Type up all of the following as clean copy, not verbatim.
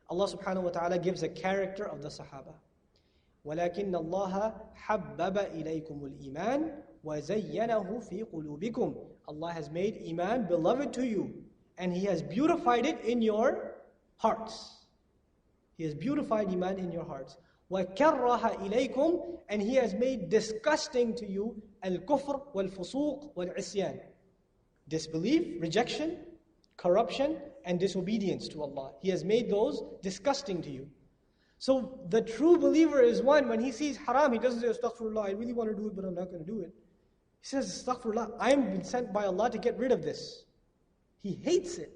Allah subhanahu wa ta'ala gives a character of the Sahaba. وَلَكِنَّ اللَّهَ حَبَّبَ إِلَيْكُمُ الْإِيمَانِ وَزَيَّنَهُ فِي قُلُوبِكُمْ. Allah has made Iman beloved to you, and He has beautified it in your hearts. He has beautified Iman in your hearts. وَكَرَّهَ إِلَيْكُمْ, and He has made disgusting to you الْكُفْرِ وَالْفُسُوقِ وَالْعِصْيَانِ. Disbelief, rejection, corruption, and disobedience to Allah. He has made those disgusting to you. So the true believer is one, when he sees haram, he doesn't say, astaghfirullah, I really want to do it, but I'm not going to do it. He says, astaghfirullah, I'm been sent by Allah to get rid of this. He hates it.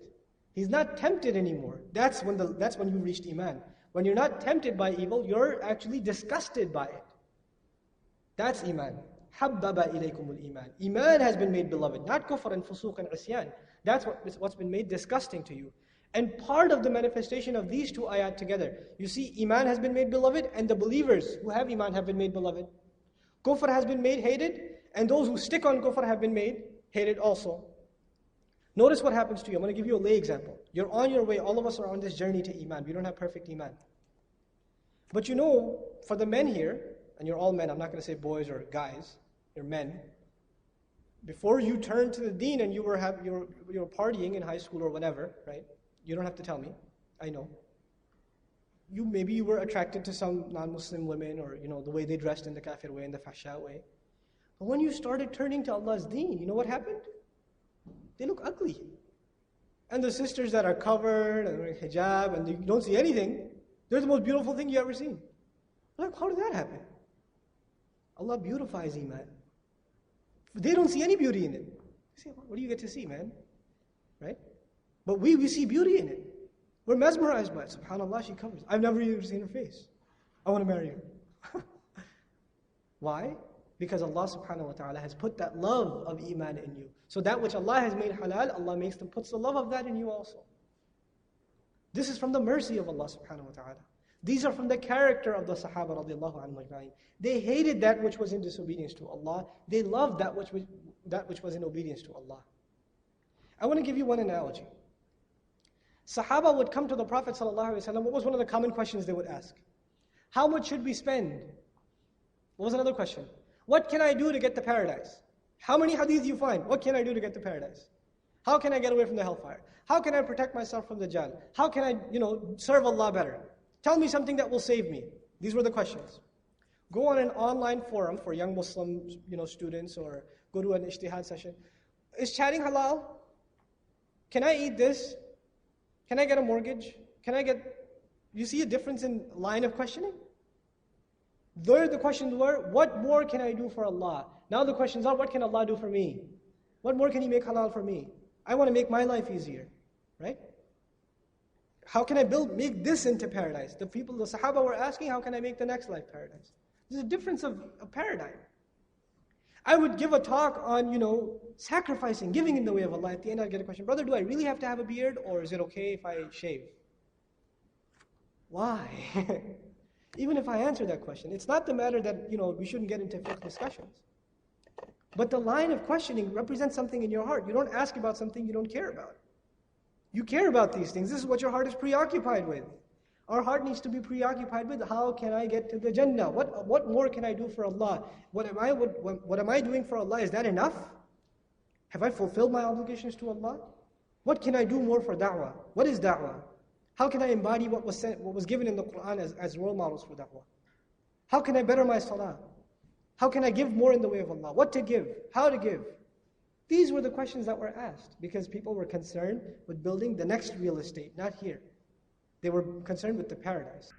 He's not tempted anymore. That's when you reached Iman. When you're not tempted by evil, you're actually disgusted by it. That's Iman. حَبَّبَ إِلَيْكُمُ الْإِيمَانِ. Iman has been made beloved, not kufr and fusuq and isyan. That's what's been made disgusting to you. And part of the manifestation of these two ayat together, you see, Iman has been made beloved, and the believers who have Iman have been made beloved. Kufr has been made hated, and those who stick on kufr have been made hated also. Notice what happens to you. I'm going to give you a lay example. You're on your way, all of us are on this journey to Iman. We don't have perfect Iman. But you know, for the men here, and you're all men, I'm not going to say boys or guys, you're men. Before you turned to the deen and you were partying in high school or whatever, right? You don't have to tell me. I know. Maybe you were attracted to some non-Muslim women, or the way they dressed in the kafir way, in the fahsha way. But when you started turning to Allah's deen, you know what happened? They look ugly. And the sisters that are covered and wearing hijab and you don't see anything, they're the most beautiful thing you ever seen. Like, how did that happen? Allah beautifies Iman. They don't see any beauty in it. You say, what do you get to see, man? Right? But we see beauty in it. We're mesmerized by it. SubhanAllah, she covers. I've never even seen her face. I want to marry her. Why? Because Allah subhanahu wa ta'ala has put that love of Iman in you. So that which Allah has made halal, Allah puts the love of that in you also. This is from the mercy of Allah subhanahu wa ta'ala. These are from the character of the Sahaba radiallahu anhu ajma'in. They hated that which was in disobedience to Allah. They loved that which was in obedience to Allah. I want to give you one analogy. Sahaba would come to the Prophet sallallahu alaihi wasallam. What was one of the common questions they would ask? How much should we spend? What was another question? What can I do to get to paradise? How many hadith you find? What can I do to get to paradise? How can I get away from the hellfire? How can I protect myself from the Dajjal? How can I, serve Allah better? Tell me something that will save me. These were the questions. Go on an online forum for young Muslim, students, or go to an ijtihad session. Is chatting halal? Can I eat this? Can I get a mortgage? You see a difference in line of questioning? There the questions were, what more can I do for Allah? Now the questions are, what can Allah do for me? What more can He make halal for me? I want to make my life easier, right? How can I make this into paradise? The Sahaba were asking, how can I make the next life paradise? There's a difference of a paradigm. I would give a talk on, sacrificing, giving in the way of Allah. At the end I'd get a question, brother, do I really have to have a beard, or is it okay if I shave? Why? Even if I answer that question, it's not the matter that, we shouldn't get into fiqh discussions. But the line of questioning represents something in your heart. You don't ask about something you don't care about. You care about these things. This is what your heart is preoccupied with. Our heart needs to be preoccupied with, how can I get to the Jannah? What more can I do for Allah? What am I doing for Allah? Is that enough? Have I fulfilled my obligations to Allah? What can I do more for da'wah? What is da'wah? How can I embody what was given in the Quran as role models for da'wah? How can I better my salah? How can I give more in the way of Allah? What to give? How to give? These were the questions that were asked because people were concerned with building the next real estate, not here. They were concerned with the paradise.